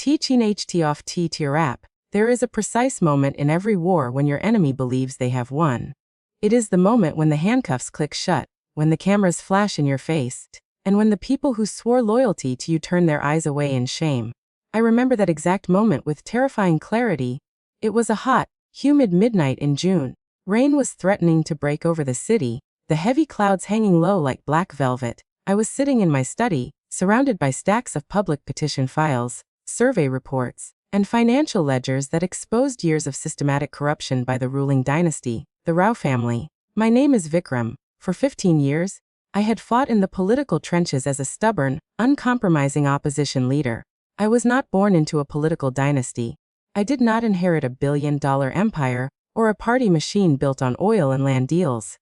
teaching HT off T tier app. There is a precise moment in every war when your enemy believes they have won. It is the moment when the handcuffs click shut, when the cameras flash in your face, and when the people who swore loyalty to you turn their eyes away in shame. I remember that exact moment with terrifying clarity. It was a hot, humid midnight in June. Rain was threatening to break over the city, the heavy clouds hanging low like black velvet. I was sitting in my study, surrounded by stacks of public petition files, survey reports, and financial ledgers that exposed years of systematic corruption by the ruling dynasty, the Rao family. My name is Vikram. For 15 years, I had fought in the political trenches as a stubborn, uncompromising opposition leader. I was not born into a political dynasty. I did not inherit a billion-dollar empire or a party machine built on oil and land deals.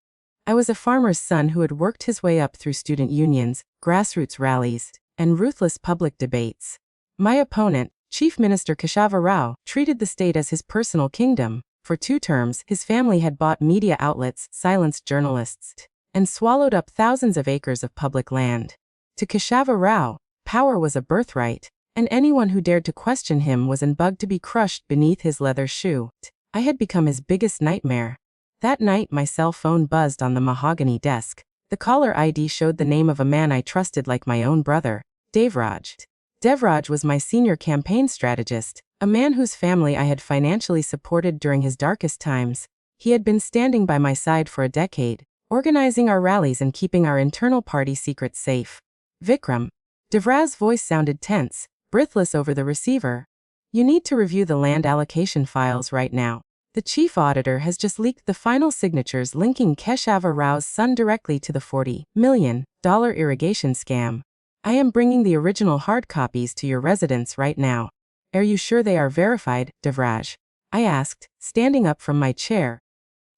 I was a farmer's son who had worked his way up through student unions, grassroots rallies, and ruthless public debates. My opponent, Chief Minister Keshava Rao, treated the state as his personal kingdom. For 2 terms, his family had bought media outlets, silenced journalists, and swallowed up thousands of acres of public land. To Keshava Rao, power was a birthright, and anyone who dared to question him was bugged to be crushed beneath his leather shoe. I had become his biggest nightmare. That night my cell phone buzzed on the mahogany desk. The caller ID showed the name of a man I trusted like my own brother, Devraj. Devraj was my senior campaign strategist, a man whose family I had financially supported during his darkest times. He had been standing by my side for a decade, organizing our rallies and keeping our internal party secrets safe. Vikram. Devraj's voice sounded tense, breathless over the receiver. You need to review the land allocation files right now. The chief auditor has just leaked the final signatures linking Keshava Rao's son directly to the $40 million irrigation scam. I am bringing the original hard copies to your residence right now. Are you sure they are verified, Devraj? I asked, standing up from my chair,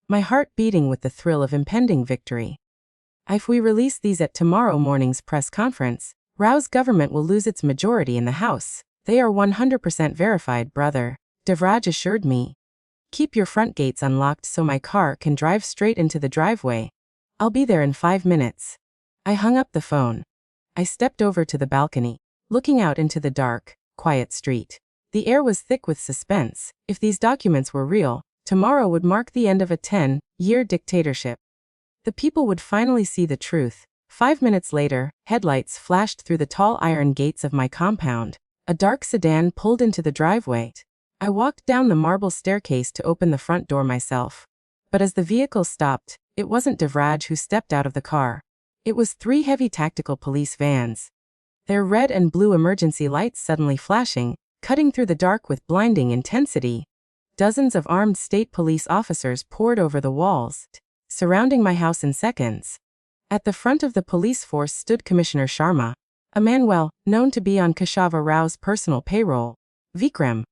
my heart beating with the thrill of impending victory. If we release these at tomorrow morning's press conference, Rao's government will lose its majority in the House. They are 100% verified, brother, Devraj assured me. Keep your front gates unlocked so my car can drive straight into the driveway. I'll be there in 5 minutes. I hung up the phone. I stepped over to the balcony, looking out into the dark, quiet street. The air was thick with suspense. If these documents were real, tomorrow would mark the end of a 10-year dictatorship. The people would finally see the truth. 5 minutes later, headlights flashed through the tall iron gates of my compound. A dark sedan pulled into the driveway. I walked down the marble staircase to open the front door myself. But as the vehicle stopped, it wasn't Devraj who stepped out of the car. It was 3 heavy tactical police vans. Their red and blue emergency lights suddenly flashing, cutting through the dark with blinding intensity. Dozens of armed state police officers poured over the walls, surrounding my house in seconds. At the front of the police force stood Commissioner Sharma, a man known to be on Keshava Rao's personal payroll. Vikram.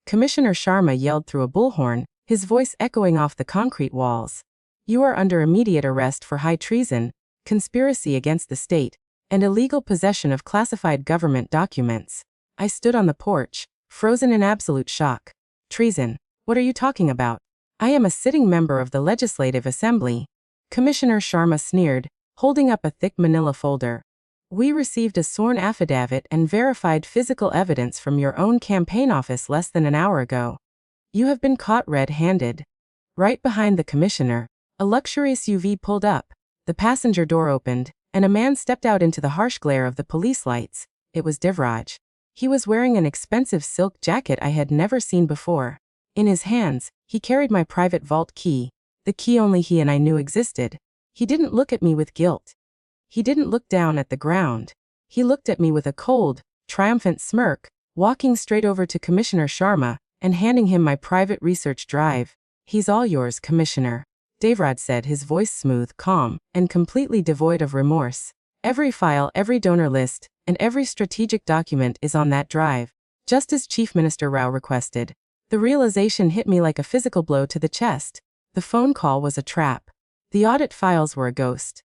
Commissioner Sharma yelled through a bullhorn, his voice echoing off the concrete walls. You are under immediate arrest for high treason, conspiracy against the state, and illegal possession of classified government documents. I stood on the porch, frozen in absolute shock. Treason? What are you talking about? I am a sitting member of the Legislative Assembly. Commissioner Sharma sneered, holding up a thick manila folder. We received a sworn affidavit and verified physical evidence from your own campaign office less than an hour ago. You have been caught red-handed. Right behind the commissioner, a luxury SUV pulled up. The passenger door opened, and a man stepped out into the harsh glare of the police lights. It was Devraj. He was wearing an expensive silk jacket I had never seen before. In his hands, he carried my private vault key, the key only he and I knew existed. He didn't look at me with guilt. He didn't look down at the ground. He looked at me with a cold, triumphant smirk, walking straight over to Commissioner Sharma and handing him my private research drive. He's all yours, Commissioner, Devraj said, his voice smooth, calm, and completely devoid of remorse. Every file, every donor list, and every strategic document is on that drive, just as Chief Minister Rao requested. The realization hit me like a physical blow to the chest. The phone call was a trap. The audit files were a ghost.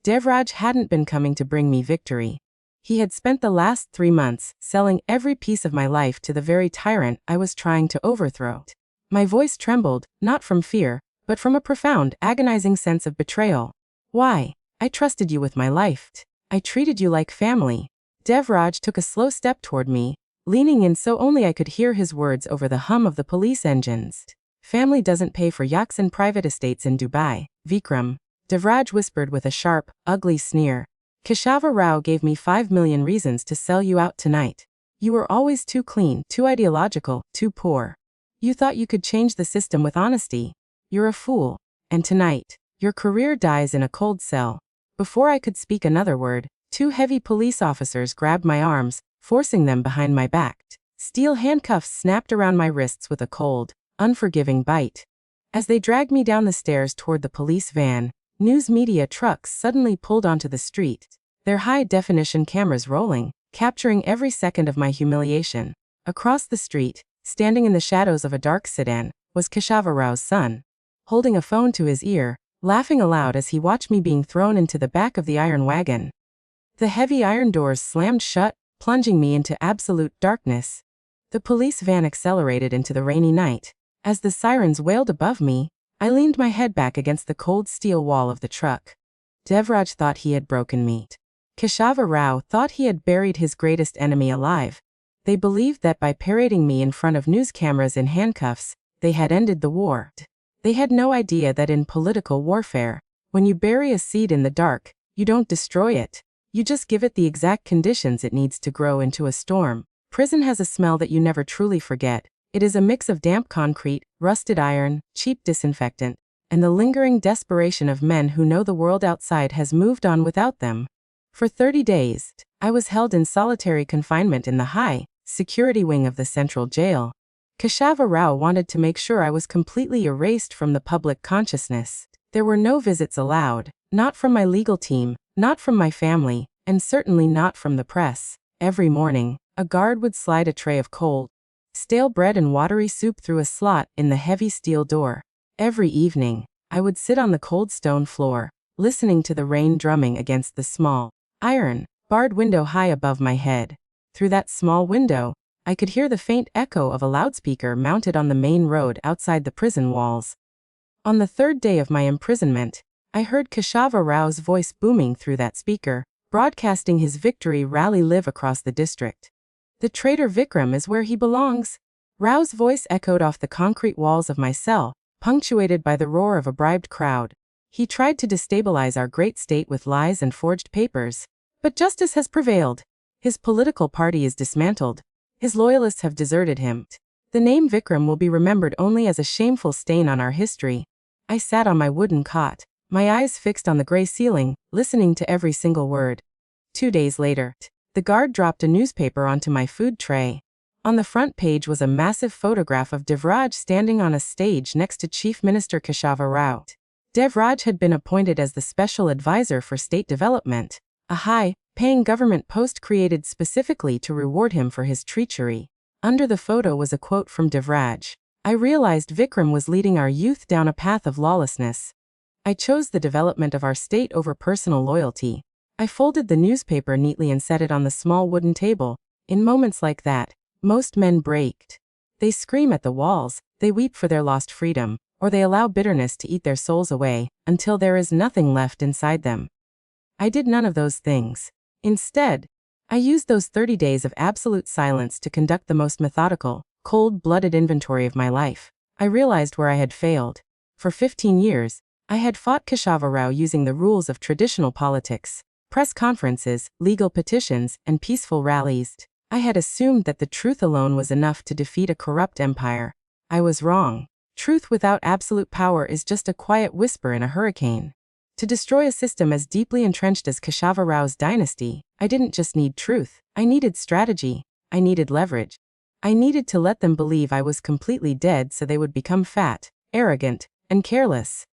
Devraj hadn't been coming to bring me victory. He had spent the last 3 months selling every piece of my life to the very tyrant I was trying to overthrow. My voice trembled, not from fear, but from a profound, agonizing sense of betrayal. Why? I trusted you with my life. I treated you like family. Devraj took a slow step toward me, leaning in so only I could hear his words over the hum of the police engines. Family doesn't pay for yachts and private estates in Dubai, Vikram, Devraj whispered with a sharp, ugly sneer. Keshava Rao gave me 5 million reasons to sell you out tonight. You were always too clean, too ideological, too poor. You thought you could change the system with honesty. You're a fool. And tonight, your career dies in a cold cell. Before I could speak another word, 2 heavy police officers grabbed my arms, forcing them behind my back. Steel handcuffs snapped around my wrists with a cold, unforgiving bite. As they dragged me down the stairs toward the police van, news media trucks suddenly pulled onto the street, their high-definition cameras rolling, capturing every second of my humiliation. Across the street, standing in the shadows of a dark sedan, was Keshava Rao's son, holding a phone to his ear, laughing aloud as he watched me being thrown into the back of the iron wagon. The heavy iron doors slammed shut, plunging me into absolute darkness. The police van accelerated into the rainy night. As the sirens wailed above me, I leaned my head back against the cold steel wall of the truck. Devraj thought he had broken me. Keshava Rao thought he had buried his greatest enemy alive. They believed that by parading me in front of news cameras in handcuffs, they had ended the war. They had no idea that in political warfare, when you bury a seed in the dark, you don't destroy it. You just give it the exact conditions it needs to grow into a storm. Prison has a smell that you never truly forget. It is a mix of damp concrete, rusted iron, cheap disinfectant, and the lingering desperation of men who know the world outside has moved on without them. For 30 days, I was held in solitary confinement in the high-security wing of the central jail. Keshava Rao wanted to make sure I was completely erased from the public consciousness. There were no visits allowed, not from my legal team, not from my family, and certainly not from the press. Every morning, a guard would slide a tray of cold, stale bread and watery soup through a slot in the heavy steel door. Every evening, I would sit on the cold stone floor, listening to the rain drumming against the small, iron, barred window high above my head. Through that small window, I could hear the faint echo of a loudspeaker mounted on the main road outside the prison walls. On the 3rd day of my imprisonment, I heard Keshava Rao's voice booming through that speaker, broadcasting his victory rally live across the district. The traitor Vikram is where he belongs. Rao's voice echoed off the concrete walls of my cell, punctuated by the roar of a bribed crowd. He tried to destabilize our great state with lies and forged papers. But justice has prevailed. His political party is dismantled. His loyalists have deserted him. The name Vikram will be remembered only as a shameful stain on our history. I sat on my wooden cot, my eyes fixed on the gray ceiling, listening to every single word. 2 days later, the guard dropped a newspaper onto my food tray. On the front page was a massive photograph of Devraj standing on a stage next to Chief Minister Keshava Rao. Devraj had been appointed as the Special Advisor for State Development, a high-paying government post created specifically to reward him for his treachery. Under the photo was a quote from Devraj. I realized Vikram was leading our youth down a path of lawlessness. I chose the development of our state over personal loyalty. I folded the newspaper neatly and set it on the small wooden table. In moments like that, most men break. They scream at the walls, they weep for their lost freedom, or they allow bitterness to eat their souls away, until there is nothing left inside them. I did none of those things. Instead, I used those 30 days of absolute silence to conduct the most methodical, cold-blooded inventory of my life. I realized where I had failed. For 15 years, I had fought Keshava Rao using the rules of traditional politics. Press conferences, legal petitions, and peaceful rallies. I had assumed that the truth alone was enough to defeat a corrupt empire. I was wrong. Truth without absolute power is just a quiet whisper in a hurricane. To destroy a system as deeply entrenched as Keshava Rao's dynasty, I didn't just need truth. I needed strategy. I needed leverage. I needed to let them believe I was completely dead so they would become fat, arrogant, and careless.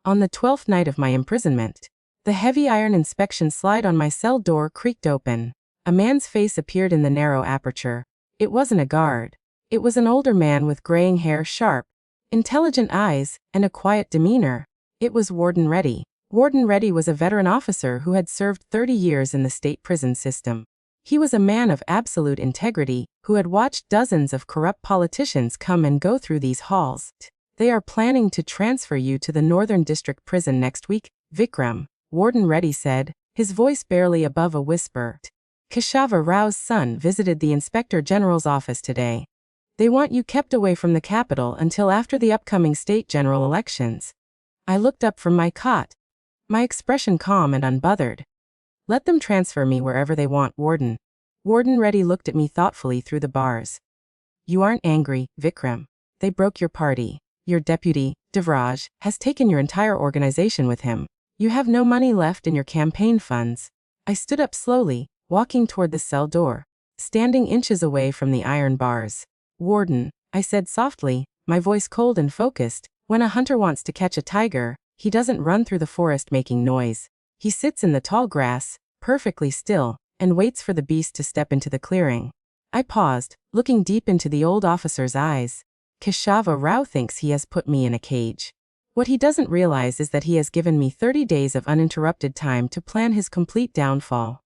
On the 12th night of my imprisonment, the heavy iron inspection slide on my cell door creaked open. A man's face appeared in the narrow aperture. It wasn't a guard. It was an older man with graying hair, sharp, intelligent eyes, and a quiet demeanor. It was Warden Reddy. Warden Reddy was a veteran officer who had served 30 years in the state prison system. He was a man of absolute integrity, who had watched dozens of corrupt politicians come and go through these halls. They are planning to transfer you to the Northern District Prison next week, Vikram, Warden Reddy said, his voice barely above a whisper. Keshava Rao's son visited the Inspector General's office today. They want you kept away from the capital until after the upcoming state general elections. I looked up from my cot, my expression calm and unbothered. Let them transfer me wherever they want, Warden. Warden Reddy looked at me thoughtfully through the bars. You aren't angry, Vikram. They broke your party. Your deputy, Devraj, has taken your entire organization with him. You have no money left in your campaign funds. I stood up slowly, walking toward the cell door, standing inches away from the iron bars. Warden, I said softly, my voice cold and focused, when a hunter wants to catch a tiger, he doesn't run through the forest making noise. He sits in the tall grass, perfectly still, and waits for the beast to step into the clearing. I paused, looking deep into the old officer's eyes. Keshava Rao thinks he has put me in a cage. What he doesn't realize is that he has given me 30 days of uninterrupted time to plan his complete downfall.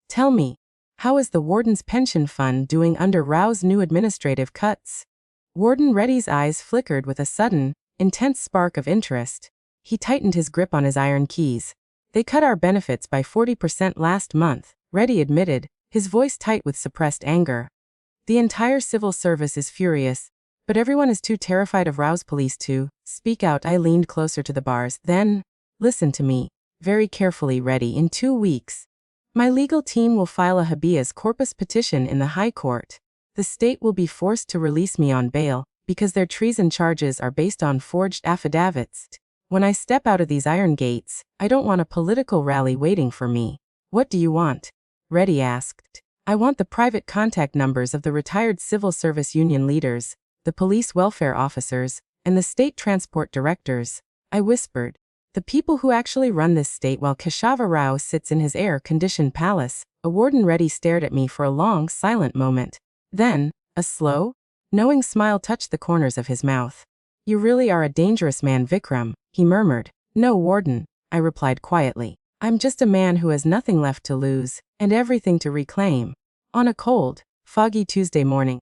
Tell me, how is the warden's pension fund doing under Rao's new administrative cuts? Warden Reddy's eyes flickered with a sudden, intense spark of interest. He tightened his grip on his iron keys. They cut our benefits by 40% last month, Reddy admitted, his voice tight with suppressed anger. The entire civil service is furious, but everyone is too terrified of Rao's police to speak out. I leaned closer to the bars. Then, listen to me, very carefully, Reddy. In 2 weeks, my legal team will file a habeas corpus petition in the High Court. The state will be forced to release me on bail, because their treason charges are based on forged affidavits. When I step out of these iron gates, I don't want a political rally waiting for me. What do you want? Reddy asked. I want the private contact numbers of the retired civil service union leaders, the police welfare officers, and the state transport directors. I whispered. The people who actually run this state, while Keshava Rao sits in his air-conditioned palace. A Warden Reddy stared at me for a long, silent moment. Then, a slow, knowing smile touched the corners of his mouth. You really are a dangerous man, Vikram, he murmured. No, Warden, I replied quietly. I'm just a man who has nothing left to lose, and everything to reclaim. On a cold, foggy Tuesday morning,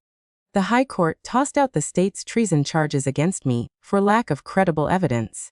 the High Court tossed out the state's treason charges against me for lack of credible evidence.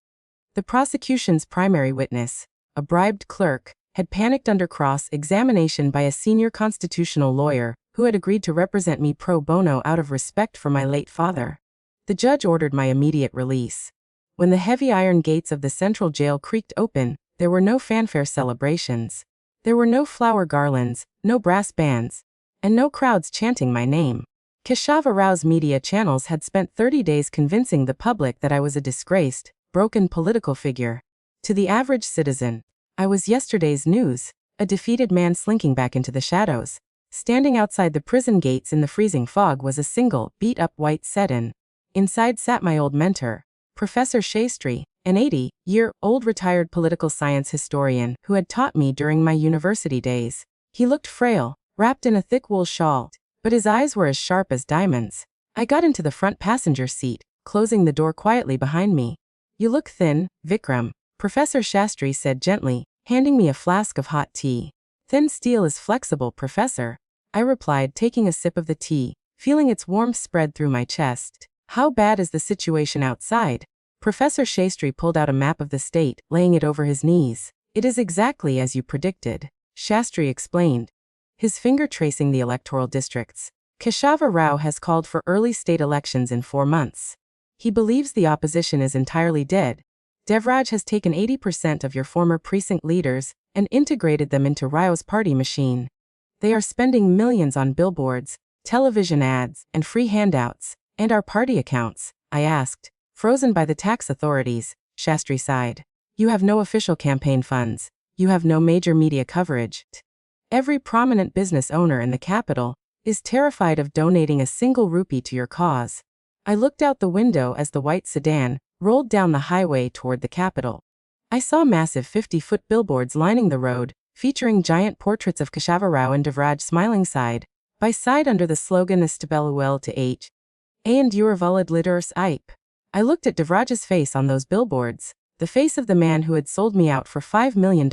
The prosecution's primary witness, a bribed clerk, had panicked under cross-examination by a senior constitutional lawyer who had agreed to represent me pro bono out of respect for my late father. The judge ordered my immediate release. When the heavy iron gates of the central jail creaked open, there were no fanfare celebrations. There were no flower garlands, no brass bands, and no crowds chanting my name. Keshava Rao's media channels had spent 30 days convincing the public that I was a disgraced, broken political figure. To the average citizen, I was yesterday's news, a defeated man slinking back into the shadows. Standing outside the prison gates in the freezing fog was a single, beat-up white sedan. Inside sat my old mentor, Professor Shastri, an 80-year-old retired political science historian who had taught me during my university days. He looked frail, wrapped in a thick wool shawl, but his eyes were as sharp as diamonds. I got into the front passenger seat, closing the door quietly behind me. You look thin, Vikram, Professor Shastri said gently, handing me a flask of hot tea. Thin steel is flexible, Professor, I replied, taking a sip of the tea, feeling its warmth spread through my chest. How bad is the situation outside? Professor Shastri pulled out a map of the state, laying it over his knees. It is exactly as you predicted, Shastri explained, his finger tracing the electoral districts. Keshava Rao has called for early state elections in 4 months. He believes the opposition is entirely dead. Devraj has taken 80% of your former precinct leaders and integrated them into Rao's party machine. They are spending millions on billboards, television ads, and free handouts. And our party accounts, I asked. Frozen by the tax authorities, Shastri sighed. You have no official campaign funds. You have no major media coverage. Every prominent business owner in the capital is terrified of donating a single rupee to your cause. I looked out the window as the white sedan rolled down the highway toward the capital. I saw massive 50-foot billboards lining the road, featuring giant portraits of Keshava Rao and Devraj smiling side by side under the slogan Estabeluel to H. And Uravalid Liders Ipe. I looked at Devraj's face on those billboards, the face of the man who had sold me out for $5 million.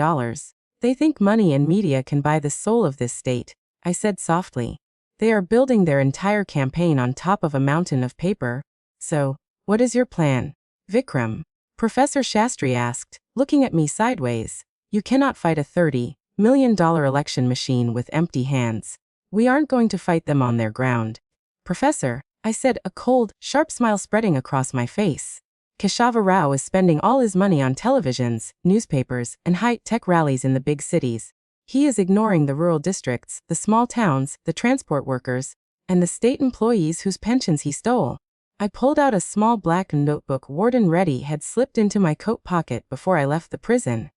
They think money and media can buy the soul of this state, I said softly. They are building their entire campaign on top of a mountain of paper. So, what is your plan, Vikram? Professor Shastri asked, looking at me sideways. You cannot fight a 30 million-dollar election machine with empty hands. We aren't going to fight them on their ground. Professor, I said, a cold, sharp smile spreading across my face. Keshava Rao is spending all his money on televisions, newspapers, and high-tech rallies in the big cities. He is ignoring the rural districts, the small towns, the transport workers, and the state employees whose pensions he stole. I pulled out a small black notebook Warden Reddy had slipped into my coat pocket before I left the prison.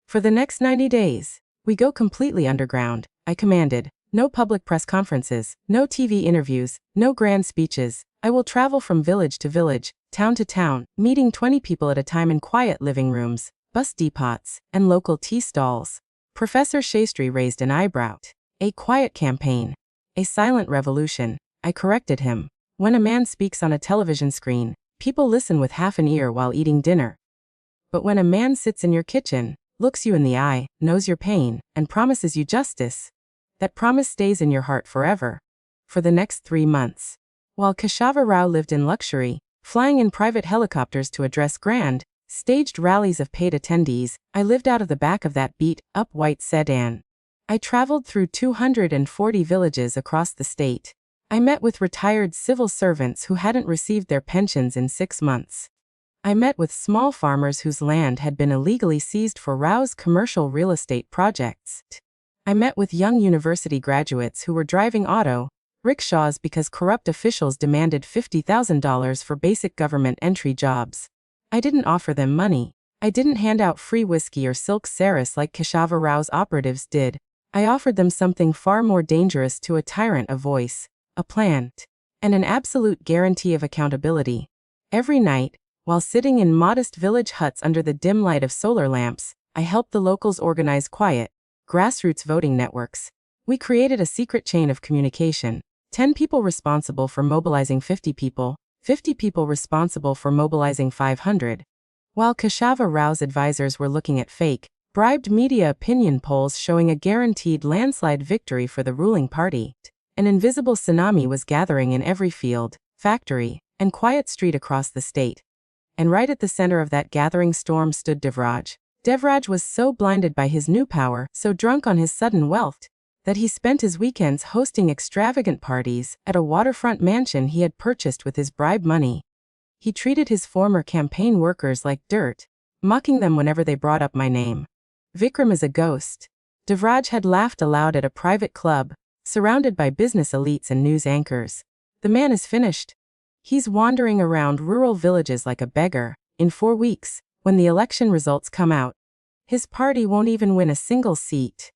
For the next 90 days, we go completely underground, I commanded. No public press conferences, no TV interviews, no grand speeches. I will travel from village to village, town to town, meeting 20 people at a time in quiet living rooms, bus depots, and local tea stalls. Professor Shastri raised an eyebrow. A quiet campaign. A silent revolution. I corrected him. When a man speaks on a television screen, people listen with half an ear while eating dinner. But when a man sits in your kitchen, looks you in the eye, knows your pain, and promises you justice, that promise stays in your heart forever. For the next 3 months. While Keshava Rao lived in luxury, flying in private helicopters to address grand, staged rallies of paid attendees, I lived out of the back of that beat-up white sedan. I traveled through 240 villages across the state. I met with retired civil servants who hadn't received their pensions in 6 months. I met with small farmers whose land had been illegally seized for Rao's commercial real estate projects. I met with young university graduates who were driving rickshaws because corrupt officials demanded $50,000 for basic government entry jobs. I didn't offer them money. I didn't hand out free whiskey or silk saris like Keshava Rao's operatives did. I offered them something far more dangerous to a tyrant: a voice, a plan, and an absolute guarantee of accountability. Every night, while sitting in modest village huts under the dim light of solar lamps, I helped the locals organize quiet, grassroots voting networks. We created a secret chain of communication. 10 people responsible for mobilizing 50 people, 50 people responsible for mobilizing 500. While Keshava Rao's advisors were looking at fake, bribed media opinion polls showing a guaranteed landslide victory for the ruling party, an invisible tsunami was gathering in every field, factory, and quiet street across the state. And right at the center of that gathering storm stood Devraj. Devraj was so blinded by his new power, so drunk on his sudden wealth, that he spent his weekends hosting extravagant parties at a waterfront mansion he had purchased with his bribe money. He treated his former campaign workers like dirt, mocking them whenever they brought up my name. Vikram is a ghost. Devraj had laughed aloud at a private club, surrounded by business elites and news anchors. The man is finished. He's wandering around rural villages like a beggar. In 4 weeks, when the election results come out, his party won't even win a single seat.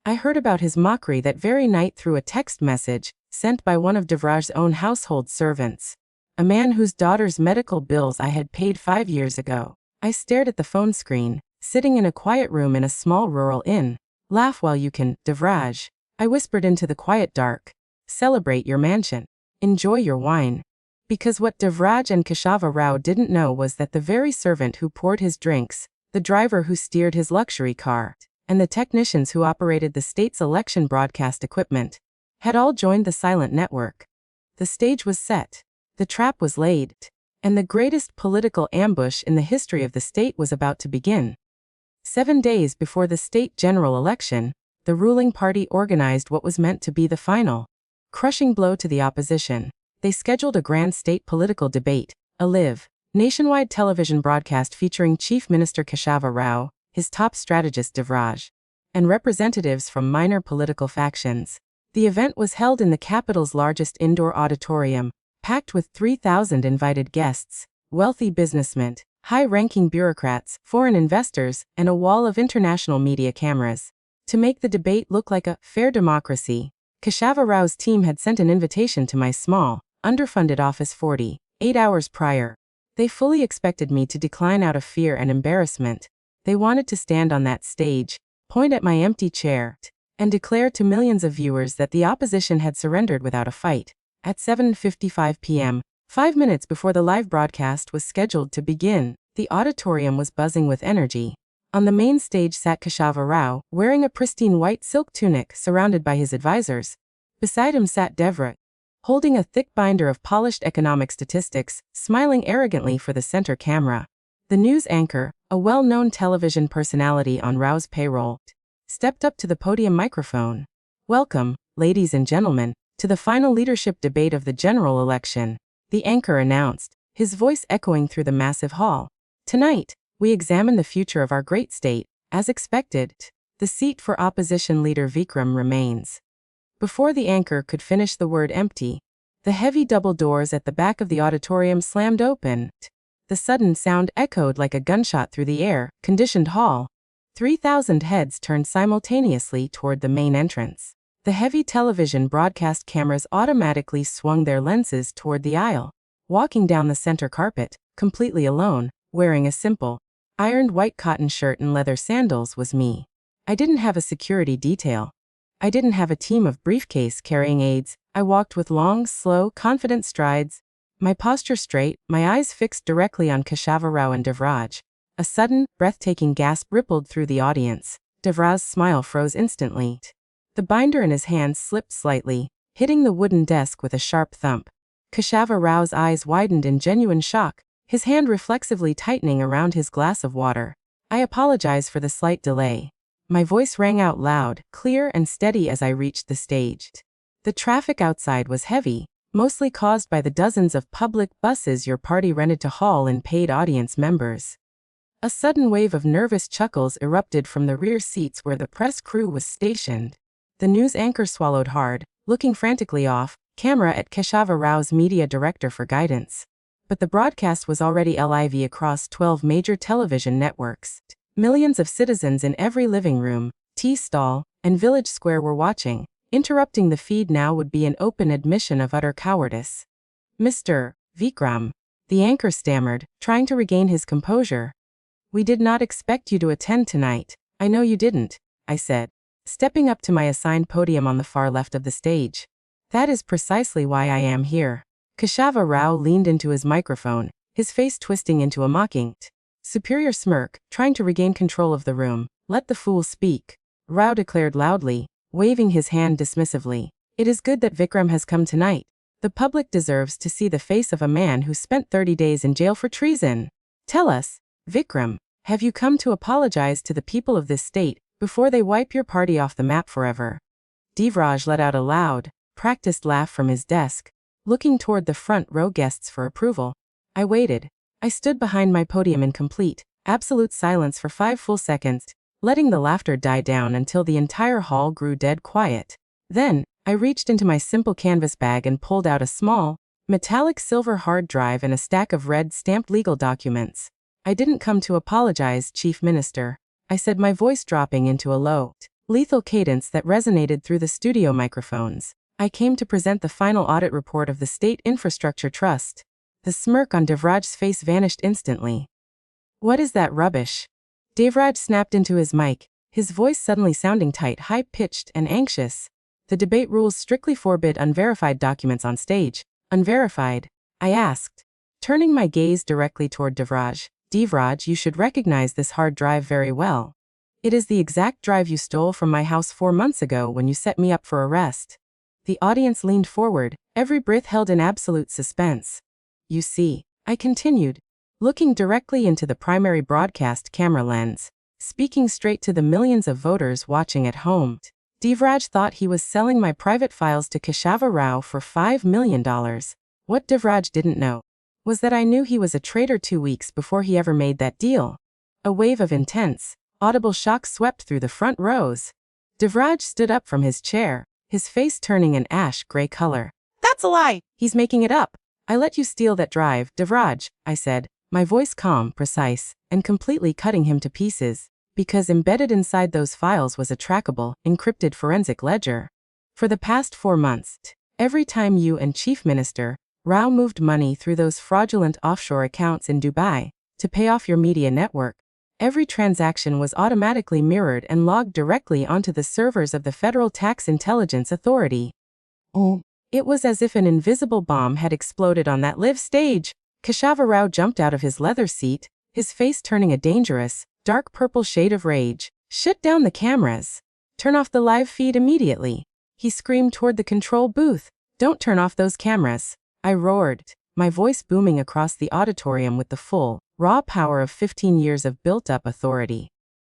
I heard about his mockery that very night through a text message sent by one of Devraj's own household servants, a man whose daughter's medical bills I had paid 5 years ago. I stared at the phone screen, sitting in a quiet room in a small rural inn. Laugh while you can, Devraj, I whispered into the quiet dark. Celebrate your mansion. Enjoy your wine. Because what Devraj and Keshava Rao didn't know was that the very servant who poured his drinks, the driver who steered his luxury car, and the technicians who operated the state's election broadcast equipment, had all joined the silent network. The stage was set. The trap was laid. And the greatest political ambush in the history of the state was about to begin. 7 days before the state general election, the ruling party organized what was meant to be the final, crushing blow to the opposition. They scheduled a grand state political debate, a live, nationwide television broadcast featuring Chief Minister Keshava Rao, his top strategist Devraj, and representatives from minor political factions. The event was held in the capital's largest indoor auditorium, packed with 3,000 invited guests, wealthy businessmen, high-ranking bureaucrats, foreign investors, and a wall of international media cameras. To make the debate look like a fair democracy, Keshava Rao's team had sent an invitation to my small, underfunded office 48 hours prior. They fully expected me to decline out of fear and embarrassment. They wanted to stand on that stage, point at my empty chair, and declare to millions of viewers that the opposition had surrendered without a fight. At 7:55 p.m., 5 minutes before the live broadcast was scheduled to begin, the auditorium was buzzing with energy. On the main stage sat Keshava Rao, wearing a pristine white silk tunic surrounded by his advisors. Beside him sat Devraj, holding a thick binder of polished economic statistics, smiling arrogantly for the center camera. The news anchor, a well-known television personality on Rao's payroll, stepped up to the podium microphone. "Welcome, ladies and gentlemen, to the final leadership debate of the general election," the anchor announced, his voice echoing through the massive hall. "Tonight, we examine the future of our great state. As expected, the seat for opposition leader Vikram remains." Before the anchor could finish the word empty, the heavy double doors at the back of the auditorium slammed open. The sudden sound echoed like a gunshot through the air-conditioned hall. 3,000 heads turned simultaneously toward the main entrance. The heavy television broadcast cameras automatically swung their lenses toward the aisle. Walking down the center carpet, completely alone, wearing a simple, ironed white cotton shirt and leather sandals, was me. I didn't have a security detail. I didn't have a team of briefcase-carrying aides. I walked with long, slow, confident strides, my posture straight, my eyes fixed directly on Keshava Rao and Devraj. A sudden, breathtaking gasp rippled through the audience. Devraj's smile froze instantly. The binder in his hand slipped slightly, hitting the wooden desk with a sharp thump. Keshava Rao's eyes widened in genuine shock, his hand reflexively tightening around his glass of water. "I apologize for the slight delay." My voice rang out loud, clear and steady as I reached the stage. The traffic outside was heavy, mostly caused by the dozens of public buses your party rented to haul in paid audience members. A sudden wave of nervous chuckles erupted from the rear seats where the press crew was stationed. The news anchor swallowed hard, looking frantically off, camera at Keshava Rao's media director for guidance. But the broadcast was already live across 12 major television networks. Millions of citizens in every living room, tea stall, and village square were watching. Interrupting the feed now would be an open admission of utter cowardice. "Mr. Vikram," the anchor stammered, trying to regain his composure. "We did not expect you to attend tonight." "I know you didn't," I said, stepping up to my assigned podium on the far left of the stage. "That is precisely why I am here." Keshava Rao leaned into his microphone, his face twisting into a mocking, superior smirk, trying to regain control of the room. "Let the fool speak," Rao declared loudly, waving his hand dismissively. "It is good that Vikram has come tonight. The public deserves to see the face of a man who spent 30 days in jail for treason. Tell us, Vikram, have you come to apologize to the people of this state before they wipe your party off the map forever?" Devraj let out a loud, practiced laugh from his desk, looking toward the front row guests for approval. I waited. I stood behind my podium in complete, absolute silence for 5 full seconds, letting the laughter die down until the entire hall grew dead quiet. Then, I reached into my simple canvas bag and pulled out a small, metallic silver hard drive and a stack of red stamped legal documents. "I didn't come to apologize, Chief Minister," I said, my voice dropping into a low, lethal cadence that resonated through the studio microphones. "I came to present the final audit report of the State Infrastructure Trust." The smirk on Devraj's face vanished instantly. "What is that rubbish?" Devraj snapped into his mic, his voice suddenly sounding tight, high-pitched, and anxious. "The debate rules strictly forbid unverified documents on stage." "Unverified?" I asked, turning my gaze directly toward Devraj. "Devraj, you should recognize this hard drive very well. It is the exact drive you stole from my house 4 months ago when you set me up for arrest." The audience leaned forward, every breath held in absolute suspense. "You see," I continued, looking directly into the primary broadcast camera lens, speaking straight to the millions of voters watching at home. Devraj thought he was selling my private files to Keshava Rao for $5 million. What Devraj didn't know was that I knew he was a traitor 2 weeks before he ever made that deal. A wave of intense, audible shock swept through the front rows. Devraj stood up from his chair, his face turning an ash-gray color. "That's a lie! He's making it up. I let you steal that drive, Devraj," I said, my voice calm, precise, and completely cutting him to pieces, because embedded inside those files was a trackable, encrypted forensic ledger. For the past 4 months, every time you and Chief Minister Rao moved money through those fraudulent offshore accounts in Dubai to pay off your media network, every transaction was automatically mirrored and logged directly onto the servers of the Federal Tax Intelligence Authority. It was as if an invisible bomb had exploded on that live stage. Keshava Rao jumped out of his leather seat, his face turning a dangerous, dark purple shade of rage. "Shut down the cameras. Turn off the live feed immediately," he screamed toward the control booth. "Don't turn off those cameras," I roared, my voice booming across the auditorium with the full, raw power of 15 years of built-up authority.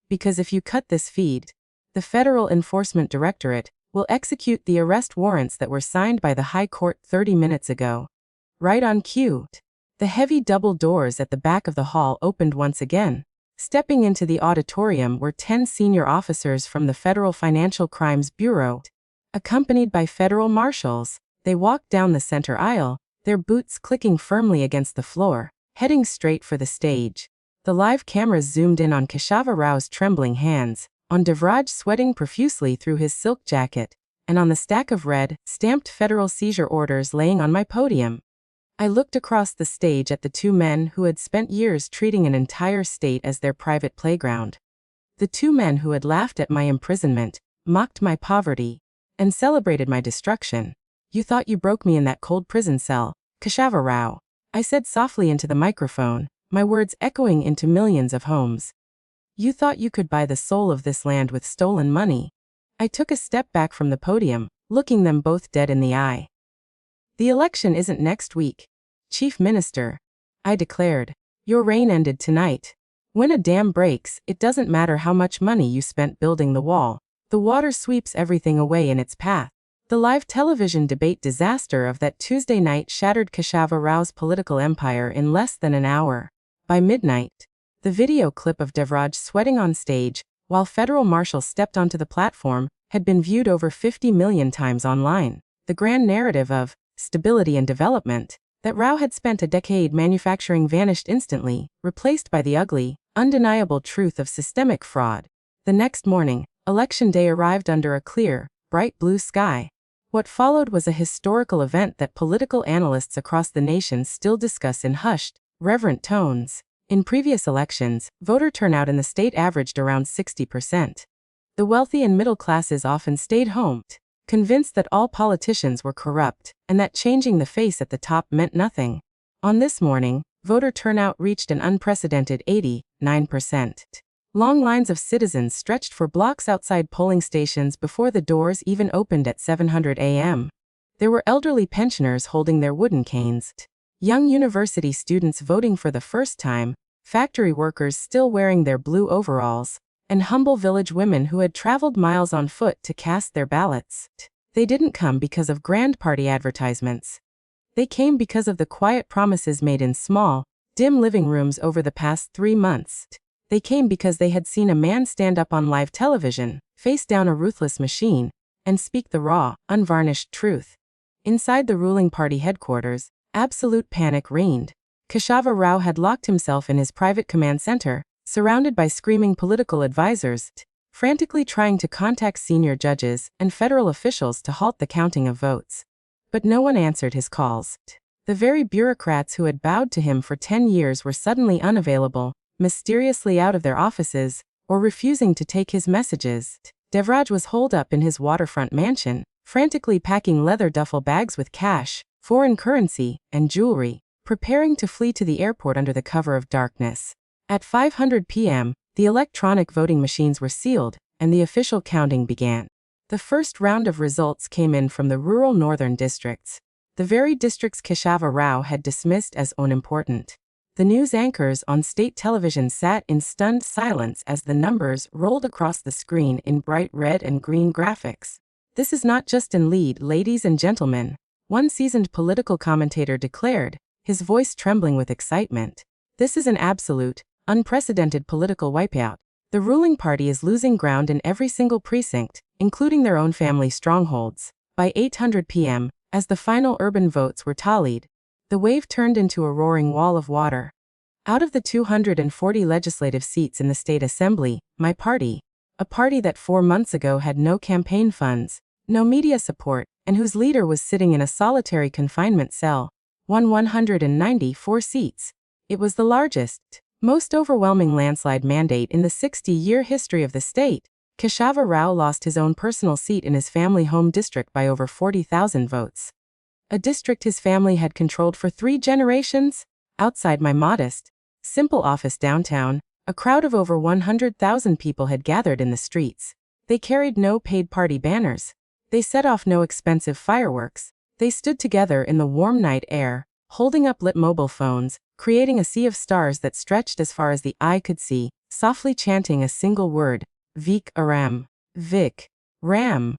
"Because if you cut this feed, The Federal Enforcement Directorate will execute the arrest warrants that were signed by the High Court 30 minutes ago. Right on cue. The heavy double doors at the back of the hall opened once again. Stepping into the auditorium were 10 senior officers from the Federal Financial Crimes Bureau. Accompanied by federal marshals, they walked down the center aisle, their boots clicking firmly against the floor, heading straight for the stage. The live cameras zoomed in on Keshava Rao's trembling hands, on Devraj sweating profusely through his silk jacket, and on the stack of red, stamped federal seizure orders laying on my podium. I looked across the stage at the two men who had spent years treating an entire state as their private playground. The two men who had laughed at my imprisonment, mocked my poverty, and celebrated my destruction. "You thought you broke me in that cold prison cell, Keshava Rao," I said softly into the microphone, my words echoing into millions of homes. "You thought you could buy the soul of this land with stolen money." I took a step back from the podium, looking them both dead in the eye. "The election isn't next week, Chief Minister," I declared. "Your reign ended tonight. When a dam breaks, it doesn't matter how much money you spent building the wall. The water sweeps everything away in its path." The live television debate disaster of that Tuesday night shattered Keshava Rao's political empire in less than an hour. By midnight, the video clip of Devraj sweating on stage, while federal marshals stepped onto the platform, had been viewed over 50 million times online. The grand narrative of stability and development that Rao had spent a decade manufacturing vanished instantly, replaced by the ugly, undeniable truth of systemic fraud. The next morning, Election Day arrived under a clear, bright blue sky. What followed was a historical event that political analysts across the nation still discuss in hushed, reverent tones. In previous elections, voter turnout in the state averaged around 60%. The wealthy and middle classes often stayed home, convinced that all politicians were corrupt, and that changing the face at the top meant nothing. On this morning, voter turnout reached an unprecedented 89%. Long lines of citizens stretched for blocks outside polling stations before the doors even opened at 700 a.m. There were elderly pensioners holding their wooden canes, young university students voting for the first time, factory workers still wearing their blue overalls, and humble village women who had traveled miles on foot to cast their ballots. They didn't come because of grand party advertisements. They came because of the quiet promises made in small, dim living rooms over the past 3 months. They came because they had seen a man stand up on live television, face down a ruthless machine, and speak the raw, unvarnished truth. Inside the ruling party headquarters, absolute panic reigned. Keshava Rao had locked himself in his private command center, surrounded by screaming political advisors, frantically trying to contact senior judges and federal officials to halt the counting of votes. But no one answered his calls. The very bureaucrats who had bowed to him for 10 years were suddenly unavailable, mysteriously out of their offices, or refusing to take his messages. Devraj was holed up in his waterfront mansion, frantically packing leather duffel bags with cash, foreign currency, and jewelry, preparing to flee to the airport under the cover of darkness. At 5:00 p.m., the electronic voting machines were sealed, and the official counting began. The first round of results came in from the rural northern districts, the very districts Keshava Rao had dismissed as unimportant. The news anchors on state television sat in stunned silence as the numbers rolled across the screen in bright red and green graphics. "This is not just in lead, ladies and gentlemen," one seasoned political commentator declared, his voice trembling with excitement. "This is an absolute, unprecedented political wipeout. The ruling party is losing ground in every single precinct, including their own family strongholds." By 8:00 p.m., as the final urban votes were tallied, the wave turned into a roaring wall of water. Out of the 240 legislative seats in the state assembly, my party, a party that 4 months ago had no campaign funds, no media support, and whose leader was sitting in a solitary confinement cell, won 194 seats. It was the largest, most overwhelming landslide mandate in the 60-year history of the state. Keshava Rao lost his own personal seat in his family home district by over 40,000 votes. A district his family had controlled for 3 generations. Outside my modest, simple office downtown, a crowd of over 100,000 people had gathered in the streets. They carried no paid party banners. They set off no expensive fireworks. They stood together in the warm night air, holding up lit mobile phones, creating a sea of stars that stretched as far as the eye could see, softly chanting a single word, Vikram. Vic. Ram.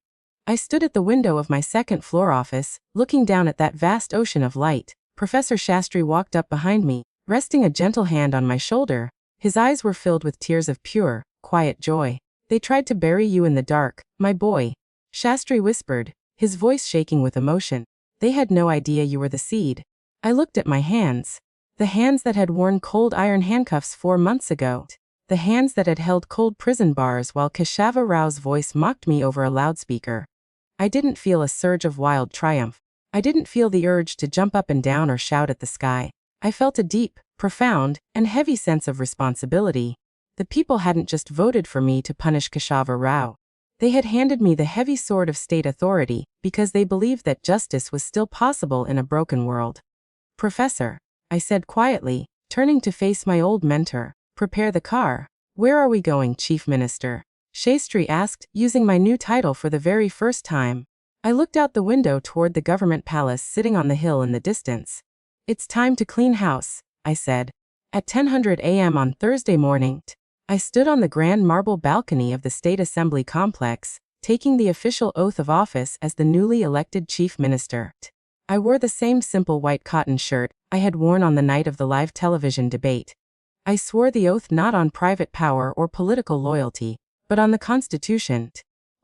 I stood at the window of my second-floor office, looking down at that vast ocean of light. Professor Shastri walked up behind me, resting a gentle hand on my shoulder. His eyes were filled with tears of pure, quiet joy. They tried to bury you in the dark, my boy. Shastri whispered, his voice shaking with emotion. They had no idea you were the seed. I looked at my hands. The hands that had worn cold iron handcuffs 4 months ago. The hands that had held cold prison bars while Keshava Rao's voice mocked me over a loudspeaker. I didn't feel a surge of wild triumph. I didn't feel the urge to jump up and down or shout at the sky. I felt a deep, profound, and heavy sense of responsibility. The people hadn't just voted for me to punish Keshava Rao. They had handed me the heavy sword of state authority because they believed that justice was still possible in a broken world. Professor, I said quietly, turning to face my old mentor, prepare the car. Where are we going, Chief Minister? Shastri asked, using my new title for the very first time. I looked out the window toward the government palace sitting on the hill in the distance. It's time to clean house, I said. At 10:00 a.m. on Thursday morning, I stood on the grand marble balcony of the State Assembly complex, taking the official oath of office as the newly elected Chief Minister. I wore the same simple white cotton shirt I had worn on the night of the live television debate. I swore the oath not on private power or political loyalty, but on the Constitution.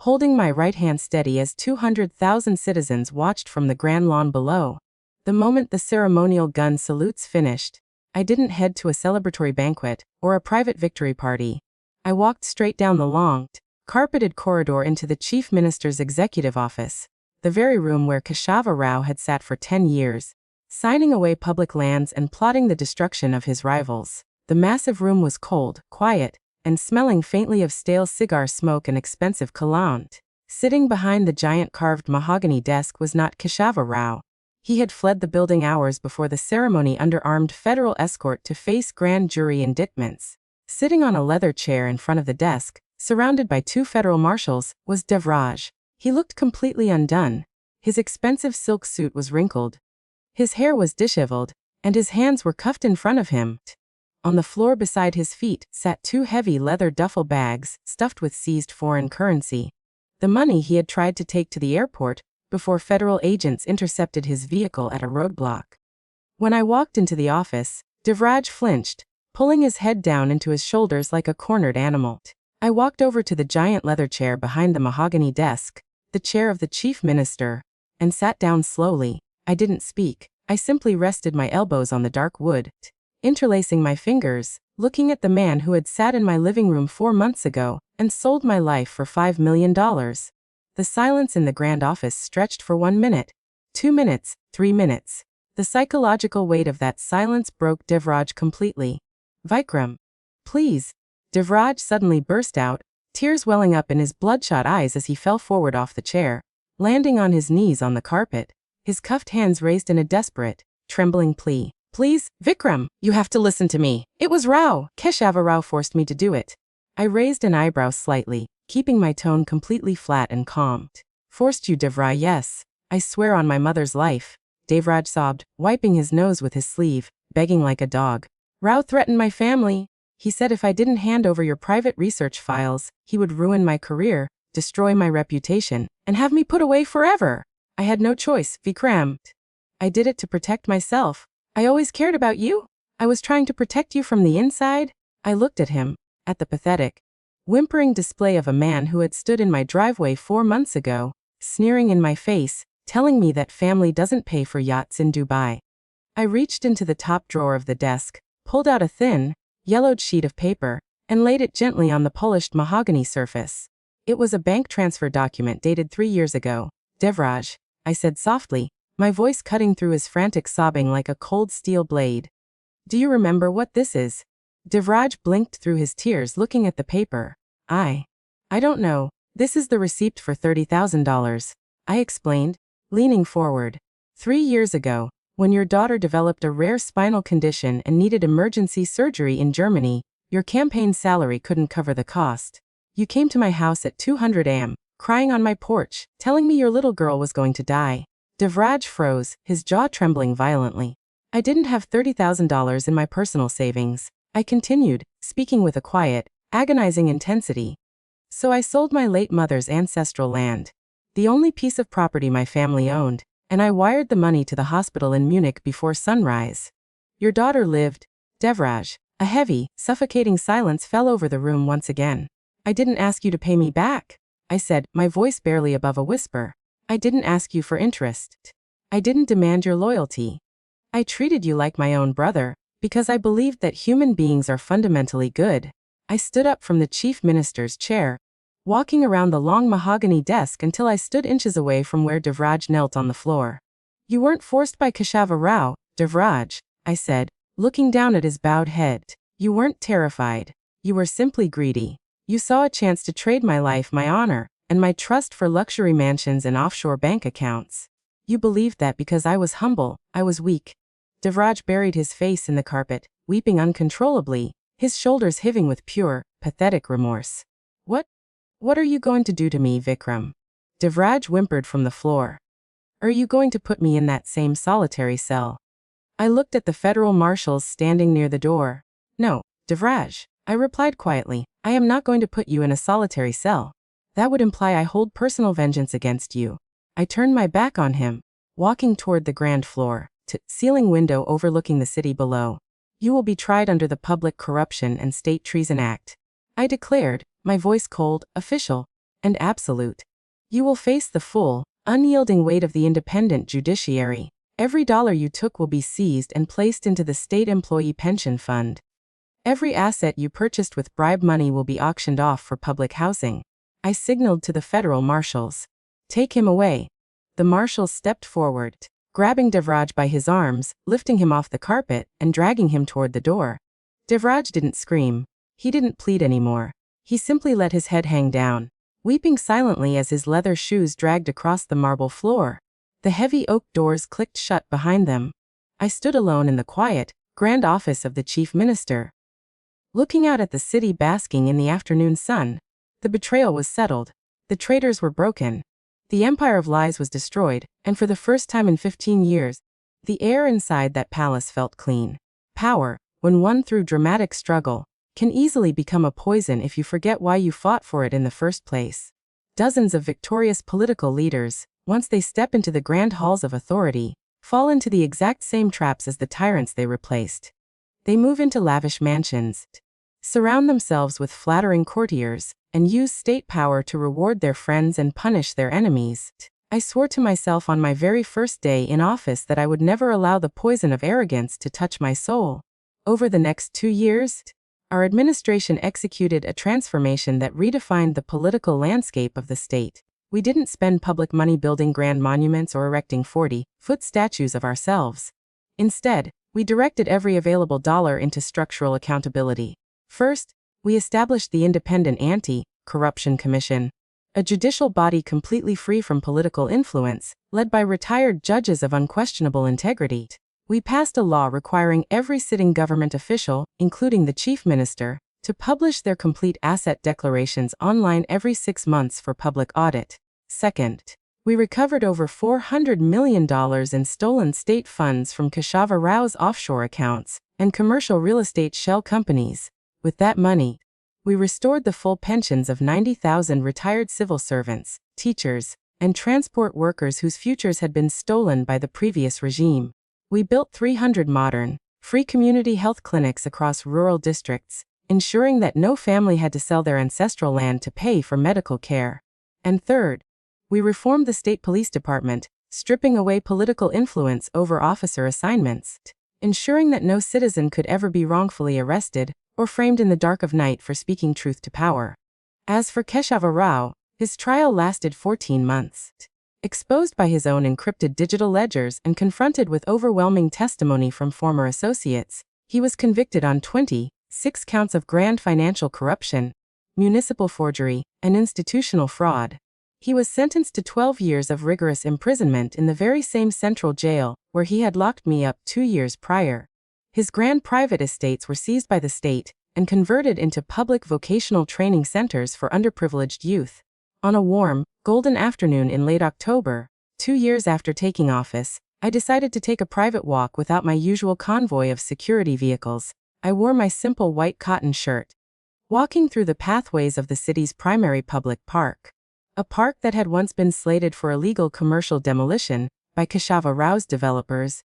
Holding my right hand steady as 200,000 citizens watched from the grand lawn below. The moment the ceremonial gun salutes finished, I didn't head to a celebratory banquet or a private victory party. I walked straight down the long, carpeted corridor into the Chief Minister's executive office, the very room where Keshava Rao had sat for 10 years, signing away public lands and plotting the destruction of his rivals. The massive room was cold, quiet, and smelling faintly of stale cigar smoke and expensive cologne. Sitting behind the giant carved mahogany desk was not Keshava Rao. He had fled the building hours before the ceremony under armed federal escort to face grand jury indictments. Sitting on a leather chair in front of the desk, surrounded by 2 federal marshals, was Devraj. He looked completely undone. His expensive silk suit was wrinkled. His hair was disheveled, and his hands were cuffed in front of him. On the floor beside his feet sat 2 heavy leather duffel bags stuffed with seized foreign currency. The money he had tried to take to the airport before federal agents intercepted his vehicle at a roadblock. When I walked into the office, Devraj flinched, pulling his head down into his shoulders like a cornered animal. I walked over to the giant leather chair behind the mahogany desk, the chair of the Chief Minister, and sat down slowly. I didn't speak. I simply rested my elbows on the dark wood, interlacing my fingers, looking at the man who had sat in my living room 4 months ago and sold my life for $5 million. The silence in the grand office stretched for 1 minute, 2 minutes, 3 minutes. The psychological weight of that silence broke Devraj completely. Vikram. Please. Devraj suddenly burst out, tears welling up in his bloodshot eyes as he fell forward off the chair, landing on his knees on the carpet, his cuffed hands raised in a desperate, trembling plea. Please, Vikram, you have to listen to me. It was Rao. Keshava Rao forced me to do it. I raised an eyebrow slightly, keeping my tone completely flat and calm. Forced you, Devraj? Yes. I swear on my mother's life. Devraj sobbed, wiping his nose with his sleeve, begging like a dog. Rao threatened my family. He said if I didn't hand over your private research files, he would ruin my career, destroy my reputation, and have me put away forever. I had no choice, Vikram. I did it to protect myself. I always cared about you. I was trying to protect you from the inside. I looked at him, at the pathetic, whimpering display of a man who had stood in my driveway 4 months ago, sneering in my face, telling me that family doesn't pay for yachts in Dubai. I reached into the top drawer of the desk, pulled out a thin, yellowed sheet of paper, and laid it gently on the polished mahogany surface. It was a bank transfer document dated 3 years ago. Devraj, I said softly, my voice cutting through his frantic sobbing like a cold steel blade. Do you remember what this is? Devraj blinked through his tears looking at the paper. I don't know. This is the receipt for $30,000. I explained, leaning forward. 3 years ago, when your daughter developed a rare spinal condition and needed emergency surgery in Germany, your campaign salary couldn't cover the cost. You came to my house at 200 a.m., crying on my porch, telling me your little girl was going to die. Devraj froze, his jaw trembling violently. I didn't have $30,000 in my personal savings. I continued, speaking with a quiet, agonizing intensity. So I sold my late mother's ancestral land, the only piece of property my family owned, and I wired the money to the hospital in Munich before sunrise. Your daughter lived, Devraj. A heavy, suffocating silence fell over the room once again. I didn't ask you to pay me back, I said, my voice barely above a whisper. I didn't ask you for interest. I didn't demand your loyalty. I treated you like my own brother, because I believed that human beings are fundamentally good. I stood up from the chief minister's chair, walking around the long mahogany desk until I stood inches away from where Devraj knelt on the floor. You weren't forced by Keshava Rao, Devraj, I said, looking down at his bowed head. You weren't terrified. You were simply greedy. You saw a chance to trade my life, my honor, and my trust for luxury mansions and offshore bank accounts. You believed that because I was humble, I was weak. Devraj buried his face in the carpet, weeping uncontrollably, his shoulders heaving with pure, pathetic remorse. What are you going to do to me, Vikram? Devraj whimpered from the floor. Are you going to put me in that same solitary cell? I looked at the federal marshals standing near the door. No, Devraj, I replied quietly, I am not going to put you in a solitary cell. That would imply I hold personal vengeance against you. I turned my back on him, walking toward the grand floor, to ceiling window overlooking the city below. You will be tried under the Public Corruption and State Treason Act, I declared, my voice cold, official, and absolute. You will face the full, unyielding weight of the independent judiciary. Every dollar you took will be seized and placed into the state employee pension fund. Every asset you purchased with bribe money will be auctioned off for public housing. I signaled to the federal marshals. Take him away. The marshals stepped forward, grabbing Devraj by his arms, lifting him off the carpet, and dragging him toward the door. Devraj didn't scream. He didn't plead anymore. He simply let his head hang down, weeping silently as his leather shoes dragged across the marble floor. The heavy oak doors clicked shut behind them. I stood alone in the quiet, grand office of the chief minister, looking out at the city basking in the afternoon sun. The betrayal was settled. The traitors were broken. The empire of lies was destroyed, and for the first time in 15 years, the air inside that palace felt clean. Power, when won through dramatic struggle, can easily become a poison if you forget why you fought for it in the first place. Dozens of victorious political leaders, once they step into the grand halls of authority, fall into the exact same traps as the tyrants they replaced. They move into lavish mansions, surround themselves with flattering courtiers, and use state power to reward their friends and punish their enemies. I swore to myself on my very first day in office that I would never allow the poison of arrogance to touch my soul. Over the next 2 years, our administration executed a transformation that redefined the political landscape of the state. We didn't spend public money building grand monuments or erecting 40-foot statues of ourselves. Instead, we directed every available dollar into structural accountability. First, we established the Independent Anti-Corruption Commission, a judicial body completely free from political influence, led by retired judges of unquestionable integrity. We passed a law requiring every sitting government official, including the chief minister, to publish their complete asset declarations online every 6 months for public audit. Second, we recovered over $400 million in stolen state funds from Keshava Rao's offshore accounts and commercial real estate shell companies. With that money, we restored the full pensions of 90,000 retired civil servants, teachers, and transport workers whose futures had been stolen by the previous regime. We built 300 modern, free community health clinics across rural districts, ensuring that no family had to sell their ancestral land to pay for medical care. And third, we reformed the state police department, stripping away political influence over officer assignments, ensuring that no citizen could ever be wrongfully arrested or framed in the dark of night for speaking truth to power. As for Keshava Rao, his trial lasted 14 months. Exposed by his own encrypted digital ledgers and confronted with overwhelming testimony from former associates, he was convicted on 26 counts of grand financial corruption, municipal forgery, and institutional fraud. He was sentenced to 12 years of rigorous imprisonment in the very same central jail where he had locked me up 2 years prior. His grand private estates were seized by the state and converted into public vocational training centers for underprivileged youth. On a warm, golden afternoon in late October, 2 years after taking office, I decided to take a private walk without my usual convoy of security vehicles. I wore my simple white cotton shirt, walking through the pathways of the city's primary public park. A park that had once been slated for illegal commercial demolition by Keshava Rao's developers,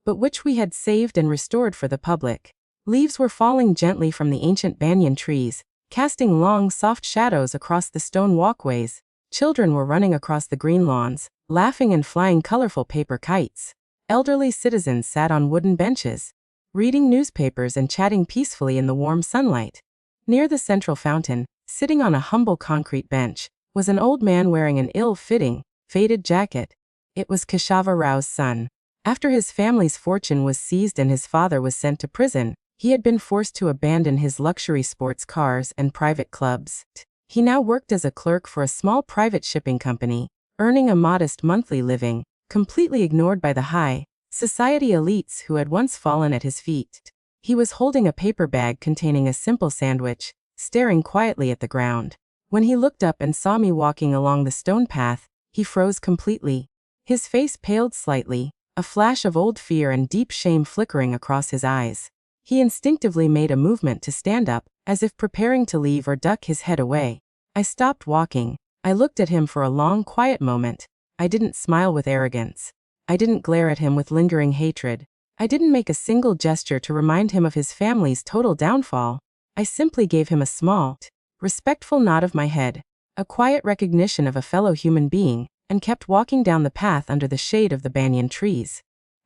but which we had saved and restored for the public. Leaves were falling gently from the ancient banyan trees, casting long, soft shadows across the stone walkways. Children were running across the green lawns, laughing and flying colorful paper kites. Elderly citizens sat on wooden benches, reading newspapers and chatting peacefully in the warm sunlight. Near the central fountain, sitting on a humble concrete bench, was an old man wearing an ill-fitting, faded jacket. It was Keshava Rao's son. After his family's fortune was seized and his father was sent to prison, he had been forced to abandon his luxury sports cars and private clubs. He now worked as a clerk for a small private shipping company, earning a modest monthly living, completely ignored by the high society elites who had once fallen at his feet. He was holding a paper bag containing a simple sandwich, staring quietly at the ground. When he looked up and saw me walking along the stone path, he froze completely. His face paled slightly, a flash of old fear and deep shame flickering across his eyes. He instinctively made a movement to stand up, as if preparing to leave or duck his head away. I stopped walking. I looked at him for a long, quiet moment. I didn't smile with arrogance. I didn't glare at him with lingering hatred. I didn't make a single gesture to remind him of his family's total downfall. I simply gave him a small, respectful nod of my head, a quiet recognition of a fellow human being, and kept walking down the path under the shade of the banyan trees.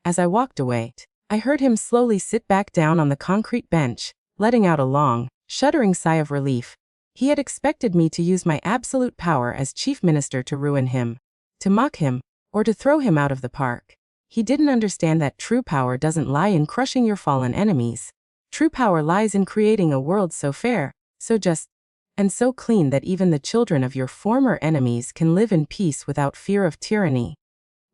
As I walked away, I heard him slowly sit back down on the concrete bench, letting out a long, shuddering sigh of relief. He had expected me to use my absolute power as chief minister to ruin him, to mock him, or to throw him out of the park. He didn't understand that true power doesn't lie in crushing your fallen enemies. True power lies in creating a world so fair, so just, and so clean that even the children of your former enemies can live in peace without fear of tyranny.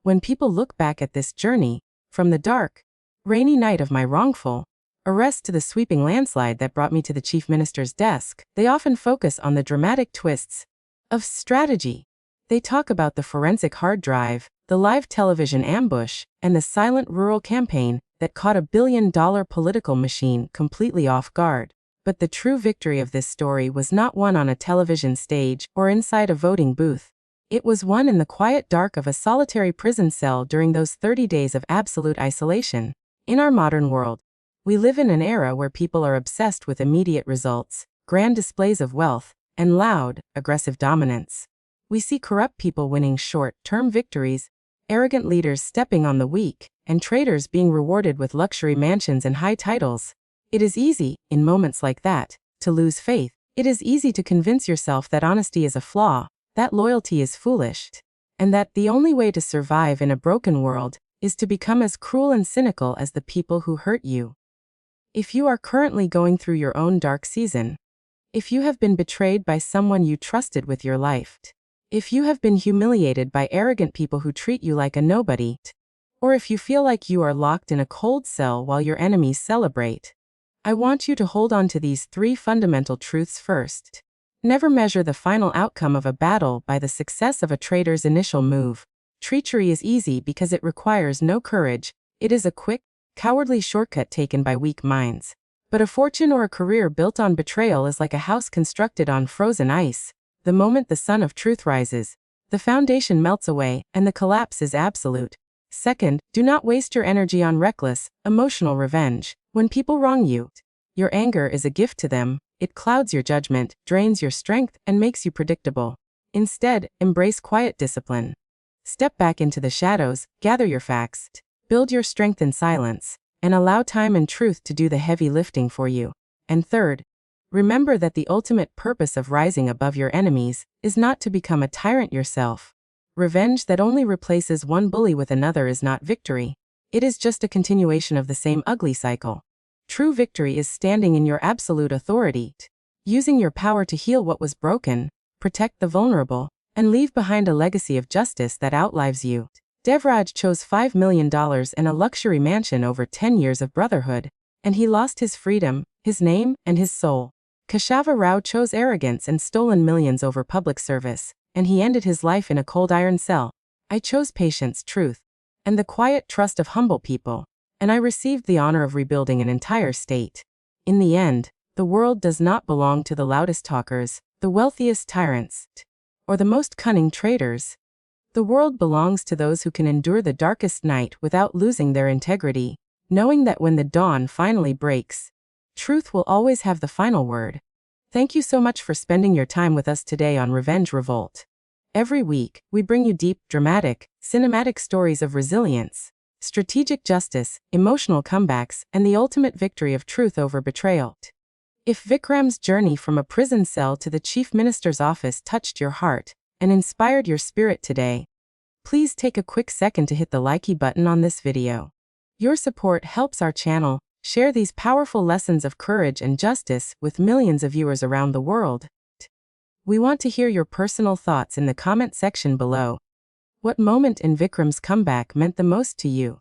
When people look back at this journey, from the dark, rainy night of my wrongful arrest to the sweeping landslide that brought me to the chief minister's desk, they often focus on the dramatic twists of strategy. They talk about the forensic hard drive, the live television ambush, and the silent rural campaign that caught a billion-dollar political machine completely off guard. But the true victory of this story was not won on a television stage or inside a voting booth. It was won in the quiet dark of a solitary prison cell during those 30 days of absolute isolation. In our modern world, we live in an era where people are obsessed with immediate results, grand displays of wealth, and loud, aggressive dominance. We see corrupt people winning short-term victories, arrogant leaders stepping on the weak, and traitors being rewarded with luxury mansions and high titles. It is easy, in moments like that, to lose faith. It is easy to convince yourself that honesty is a flaw, that loyalty is foolish, and that the only way to survive in a broken world is to become as cruel and cynical as the people who hurt you. If you are currently going through your own dark season, if you have been betrayed by someone you trusted with your life, if you have been humiliated by arrogant people who treat you like a nobody, or if you feel like you are locked in a cold cell while your enemies celebrate, I want you to hold on to these 3 fundamental truths first. Never measure the final outcome of a battle by the success of a traitor's initial move. Treachery is easy because it requires no courage. It is a quick, cowardly shortcut taken by weak minds. But a fortune or a career built on betrayal is like a house constructed on frozen ice. The moment the sun of truth rises, the foundation melts away, and the collapse is absolute. Second, do not waste your energy on reckless, emotional revenge. When people wrong you, your anger is a gift to them. It clouds your judgment, drains your strength, and makes you predictable. Instead, embrace quiet discipline. Step back into the shadows, gather your facts, build your strength in silence, and allow time and truth to do the heavy lifting for you. And third, remember that the ultimate purpose of rising above your enemies is not to become a tyrant yourself. Revenge that only replaces one bully with another is not victory. It is just a continuation of the same ugly cycle. True victory is standing in your absolute authority, using your power to heal what was broken, protect the vulnerable, and leave behind a legacy of justice that outlives you. Devraj chose $5 million and a luxury mansion over 10 years of brotherhood, and he lost his freedom, his name, and his soul. Keshava Rao chose arrogance and stolen millions over public service, and he ended his life in a cold iron cell. I chose patience, truth, and the quiet trust of humble people, and I received the honor of rebuilding an entire state. In the end, The world does not belong to the loudest talkers, the wealthiest tyrants, or the most cunning traitors. The world belongs to those who can endure the darkest night without losing their integrity, knowing that when the dawn finally breaks, truth will always have the final word. Thank you so much for spending your time with us today on Revolt. Every week, we bring you deep, dramatic, cinematic stories of resilience, strategic justice, emotional comebacks, and the ultimate victory of truth over betrayal. If Vikram's journey from a prison cell to the Chief Minister's office touched your heart and inspired your spirit today, please take a quick second to hit the likey button on this video. Your support helps our channel share these powerful lessons of courage and justice with millions of viewers around the world. We want to hear your personal thoughts in the comment section below. What moment in Vikram's comeback meant the most to you?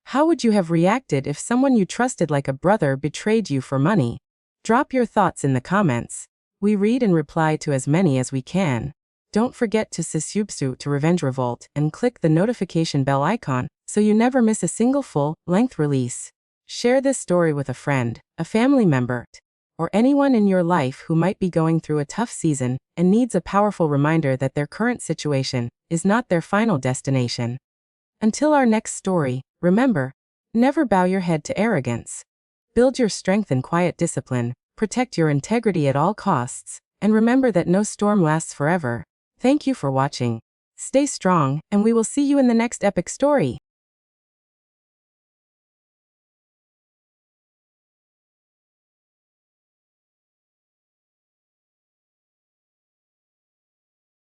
How would you have reacted if someone you trusted like a brother betrayed you for money? Drop your thoughts in the comments. We read and reply to as many as we can. Don't forget to subscribe to Revolt and click the notification bell icon so you never miss a single full-length release. Share this story with a friend, a family member, or anyone in your life who might be going through a tough season and needs a powerful reminder that their current situation is not their final destination. Until our next story, remember, never bow your head to arrogance. Build your strength in quiet discipline, protect your integrity at all costs, and remember that no storm lasts forever. Thank you for watching. Stay strong, and we will see you in the next epic story.